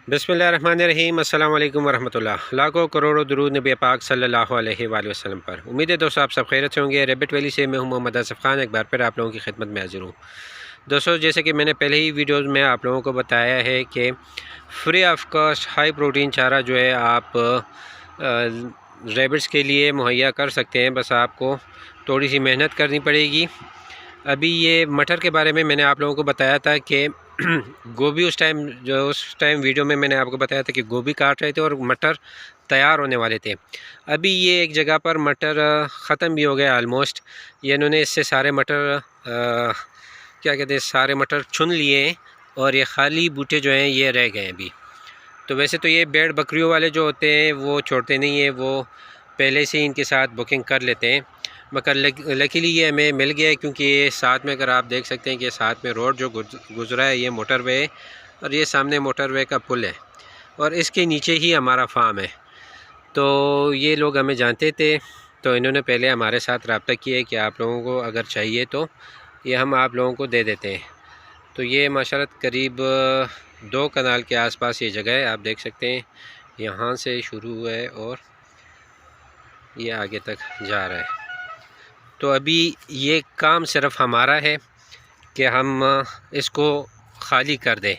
बिस्मिल्लाहिर्रहमानिर्रहीम अस्सलाम वालेकुम वरहमतुल्लाह। लाखों करोड़ों दुरूद नबी पाक सल्लल्लाहु अलैहि वसल्लम पर। उम्मीद है दोस्तों आप सब खैरियत से होंगे। रैबिट वैली से मैं हूं मोहम्मद आसिफ खान, एक बार फिर आप लोगों की खिदमत में हाजिर हूं। दोस्तों जैसे कि मैंने पहले ही वीडियोज़ में आप लोगों को बताया है कि free of cost high protein चारा जो है आप रैबिट्स के लिए मुहैया कर सकते हैं। बस आपको थोड़ी सी मेहनत करनी पड़ेगी। अभी ये मटर के बारे में मैंने आप लोगों को बताया था कि गोभी उस टाइम वीडियो में मैंने आपको बताया था कि गोभी काट रहे थे और मटर तैयार होने वाले थे। अभी ये एक जगह पर मटर ख़त्म भी हो गया ऑलमोस्ट। ये इन्होंने इससे सारे मटर क्या कहते हैं, सारे मटर चुन लिए हैं और ये खाली बूटे जो हैं ये रह गए हैं अभी। तो वैसे तो ये भेड़ बकरियों वाले जो होते हैं वो छोड़ते नहीं हैं, वो पहले से ही इनके साथ बुकिंग कर लेते हैं। मगर लकीली ये हमें मिल गया है, क्योंकि ये साथ में अगर आप देख सकते हैं कि साथ में रोड जो गुजरा है ये मोटरवे है और ये सामने मोटरवे का पुल है और इसके नीचे ही हमारा फार्म है। तो ये लोग हमें जानते थे, तो इन्होंने पहले हमारे साथ रब्ता किया है कि आप लोगों को अगर चाहिए तो ये हम आप लोगों को दे देते हैं। तो ये माशाल्लाह करीब 2 कनाल के आसपास ये जगह है, आप देख सकते हैं। यहाँ से शुरू हुआ है और ये आगे तक जा रहा है। तो अभी ये काम सिर्फ हमारा है कि हम इसको खाली कर दें,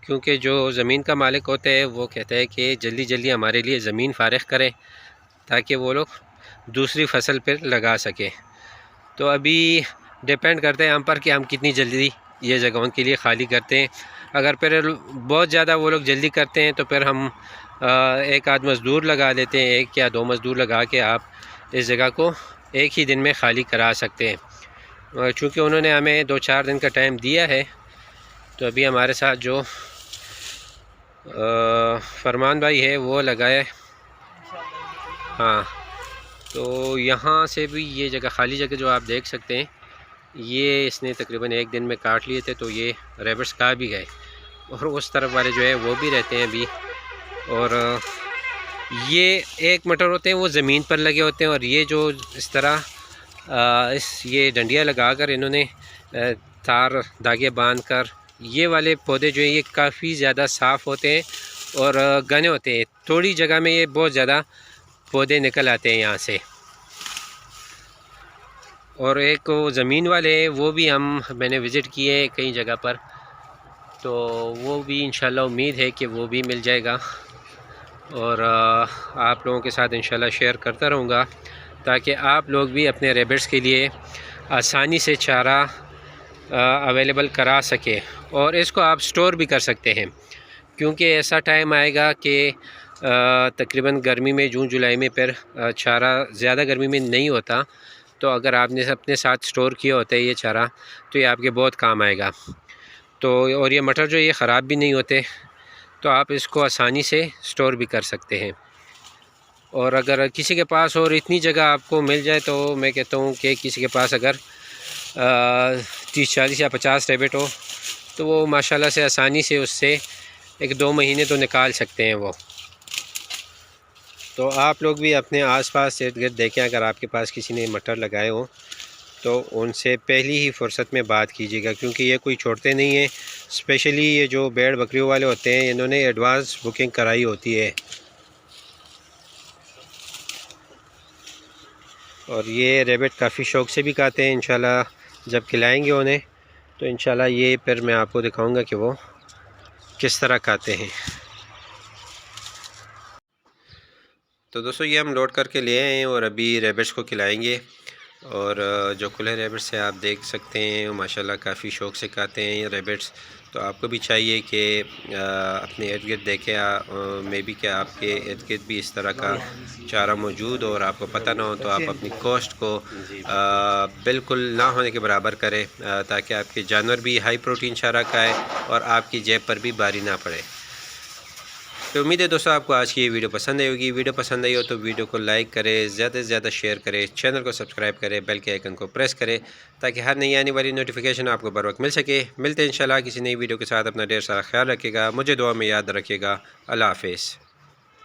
क्योंकि जो ज़मीन का मालिक होता है वो कहता है कि जल्दी जल्दी हमारे लिए ज़मीन फ़ारिग करें ताकि वो लोग दूसरी फसल पर लगा सकें। तो अभी डिपेंड करते हैं हम पर कि हम कितनी जल्दी ये जगहों के लिए खाली करते हैं। अगर फिर बहुत ज़्यादा वो लोग जल्दी करते हैं तो फिर हम एक आध मज़दूर लगा देते हैं, 1 या 2 मज़दूर लगा के आप इस जगह को एक ही दिन में खाली करा सकते हैं। चूँकि उन्होंने हमें 2-4 दिन का टाइम दिया है, तो अभी हमारे साथ जो फरमान भाई है वो लगाए। हाँ, तो यहाँ से भी ये जगह खाली जगह जो आप देख सकते हैं ये इसने तकरीबन 1 दिन में काट लिए थे, तो ये रैबिट्स खा भी गए और उस तरफ वाले जो है वो भी रहते हैं अभी। और ये एक मटर होते हैं वो ज़मीन पर लगे होते हैं और ये जो इस तरह ये डंडियाँ लगाकर इन्होंने तार धागे बांधकर ये वाले पौधे जो हैं ये काफ़ी ज़्यादा साफ़ होते हैं और घने होते हैं। थोड़ी जगह में ये बहुत ज़्यादा पौधे निकल आते हैं यहाँ से। और एक ज़मीन वाले वो भी मैंने विज़िट किए हैं कई जगह पर, तो वो भी इंशाल्लाह उम्मीद है कि वो भी मिल जाएगा और आप लोगों के साथ इंशाल्लाह शेयर करता रहूँगा ताकि आप लोग भी अपने रैबिट्स के लिए आसानी से चारा अवेलेबल करा सकें और इसको आप स्टोर भी कर सकते हैं। क्योंकि ऐसा टाइम आएगा कि तकरीबन गर्मी में जून जुलाई में फिर चारा ज़्यादा गर्मी में नहीं होता, तो अगर आपने अपने साथ स्टोर किया होता है ये चारा तो ये आपके बहुत काम आएगा। तो और ये मटर जो ये ख़राब भी नहीं होते, तो आप इसको आसानी से स्टोर भी कर सकते हैं। और अगर किसी के पास और इतनी जगह आपको मिल जाए तो मैं कहता हूँ कि किसी के पास अगर 30-40 या 50 रैबिट हो तो वो माशाल्लाह से आसानी से उससे 1-2 महीने तो निकाल सकते हैं वो। तो आप लोग भी अपने आसपास इर्द गिर्द देखें, अगर आपके पास किसी ने मटर लगाए हो तो उनसे पहली ही फुर्सत में बात कीजिएगा, क्योंकि ये कोई छोड़ते नहीं हैं। स्पेशली ये जो भेड़ बकरियों वाले होते हैं इन्होंने एडवांस बुकिंग कराई होती है और ये रैबिट काफ़ी शौक़ से भी खाते हैं। इंशाल्लाह जब खिलाएंगे उन्हें तो इंशाल्लाह ये फिर मैं आपको दिखाऊंगा कि वो किस तरह खाते हैं। तो दोस्तों ये हम लोड करके ले आए हैं और अभी रैबिट्स को खिलाएंगे। और जो खुले रैबिट्स है आप देख सकते हैं माशाल्लाह काफ़ी शौक़ से खाते हैं ये रैबिट्स। तो आपको भी चाहिए कि अपने इर्द गिर्द देखें, मे बी कि आपके इर्द गिर्द भी इस तरह का चारा मौजूद हो और आपको पता ना हो, तो आप अपनी कॉस्ट को बिल्कुल ना होने के बराबर करें ताकि आपके जानवर भी हाई प्रोटीन चारा खाए और आपकी जेब पर भी भारी ना पड़े। तो उम्मीद है दोस्तों आपको आज की ये वीडियो पसंद आई होगी। वीडियो पसंद आई हो तो वीडियो को लाइक करें, ज़्यादा से ज़्यादा शेयर करें, चैनल को सब्सक्राइब करें, बेल के आइकन को प्रेस करें ताकि हर नई आने वाली नोटिफिकेशन आपको बर वक्त मिल सके। मिलते हैं इंशाल्लाह किसी नई वीडियो के साथ। अपना ढेर सारा ख्याल रखिएगा, मुझे दुआ में याद रखिएगा। अल्लाह हाफिज़।